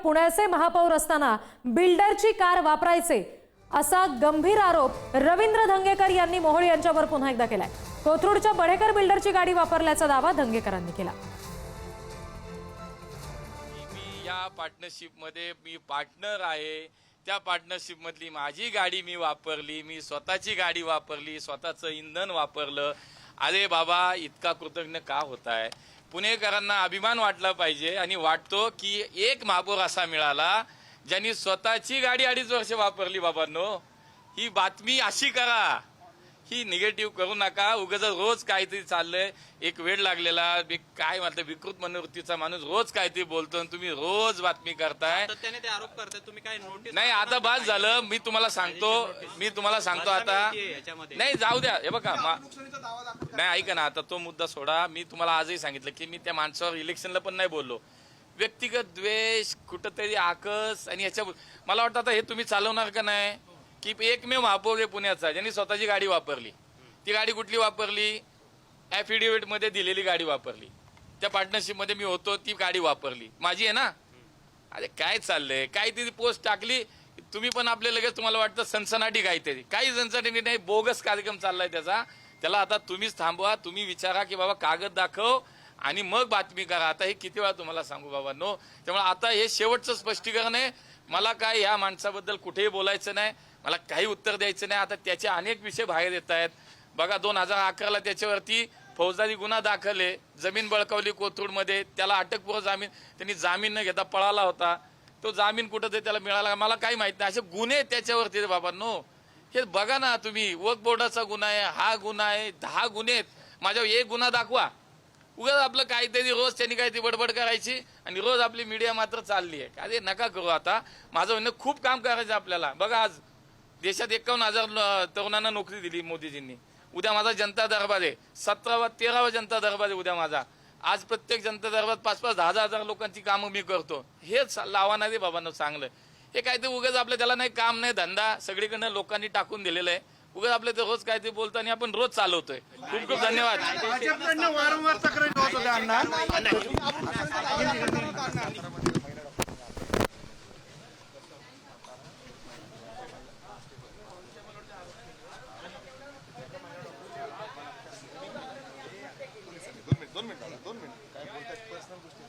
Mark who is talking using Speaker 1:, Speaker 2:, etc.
Speaker 1: पुण्याचे महापौर असताना बिल्डरची कार वापरायचे असा गंभीर आरोप रवींद्र धंगेकर यांनी मोहोळ यांच्यावर पुन्हा एकदा केलाय। कोथरूडच्या बढेकर बिल्डरची गाडी वापरल्याचा दावा धंगेकरांनी केला।
Speaker 2: मी या पार्टनरशिप मध्ये मी पार्टनर आहे, त्या पार्टनरशिप मधली माझी गाडी मी वापरली, मी स्वतःची गाडी वापरली, स्वतःचं इंधन वापरलं। अरे बाबा, इतका कृतज्ञ का होताय? पुणेकरांना अभिमान वाटला पाहिजे आणि वाटतो की एक महापौर असा मिळाला ज्यांनी स्वतःची गाडी 2.5 वर्ष वापरली। बाबांनो, ही बातमी अशी करा, ही निगेटिव्ह करू नका। उगाच रोज काहीतरी चाललंय, एक वेळ लागलेला काय म्हटलं विकृत मनोवृत्तीचा माणूस रोज काहीतरी बोलतो, तुम्ही रोज बातमी करताय।
Speaker 3: त्याने ते आरोप करताय, तुम्ही काय नोटीस
Speaker 2: नाही, आता बस झालं। मी तुम्हाला सांगतो आता नाही, जाऊ द्या। हे बघा, नाही ऐका ना, आता तो मुद्दा सोडा। मी तुम्हाला आजही सांगितलं की मी त्या माणसावर इलेक्शनला पण नाही बोललो। व्यक्तिगत द्वेष, कुठंतरी आकस आणि याच्या मला वाटतं आता हे तुम्ही चालवणार का नाही की एकमेव महापौर आहे पुण्याचा ज्यांनी स्वतःची गाडी वापरली। ती गाडी कुठली वापरली? ॲफिडेव्हिट मध्ये दिलेली गाडी वापरली। त्या पार्टनरशिप मध्ये मी होतो, ती गाडी वापरली, माझी आहे ना। अरे काय चाललंय? काहीतरी पोस्ट टाकली, तुम्ही पण आपले लगेच तुम्हाला वाटतं सनसनाटी काहीतरी। काही सनसनाटी नाही, बोगस कार्यक्रम चाललाय त्याला आता तुम्हीच थांबवा। तुम्ही विचारा की बाबा कागद दाखव आणि मग बातमी करा। आता हे किती वेळा तुम्हाला सांगू बाबांनो? त्यामुळे आता हे शेवटचं स्पष्टीकरण आहे। मला काय या माणसाबद्दल कुठेही बोलायचं नाही, मला काही उत्तर द्यायचं नाही। आता त्याचे अनेक विषय बाहेर येत आहेत। बघा, 2011ला त्याच्यावरती फौजदारी गुन्हा दाखल आहे, जमीन बळकावली कोथरूडमध्ये, त्याला अटकपूर्व जामीन, त्यांनी जामीन न घेता पळाला होता। तो जामीन कुठं ते त्याला मिळाला मला काही माहित नाही। असे गुन्हे त्याच्यावरती बाबांनो, हे बघा ना तुम्ही। वक्फ बोर्डाचा गुन्हा आहे, हा गुन्हा आहे, 10 गुन्हे आहेत। माझ्यावर एक गुन्हा दाखवा। उगाच आपलं काहीतरी रोज त्यांनी काहीतरी बडबड करायची आणि रोज आपली मीडिया मात्र चालली आहे। अरे नका करू आता। माझं म्हणणं, खूप काम करायचं आपल्याला। बघा, आज देशात 51,000 तरुणांना नोकरी दिली मोदीजींनी। उद्या माझा जनता दरबार आहे, 13वा जनता दरबार आहे उद्या माझा। आज प्रत्येक जनता दरबार 5-5, 10,000 लोकांची कामं मी करतो। हेच लावाना रे बाबांना चांगलं। हे काहीतरी उगाच आपलं त्याला नाही काम नाही धंदा, सगळीकडनं लोकांनी टाकून दिलेलं आहे। उगाच आपले तर रोज काहीतरी बोलतो आणि आपण रोज चालवतोय। खूप खूप धन्यवाद।
Speaker 4: भाजपकडनं वारंवार तक्रारी होत होत्या अण्णा। दोन मिनिट काय बोलतात पर्सनल गोष्टी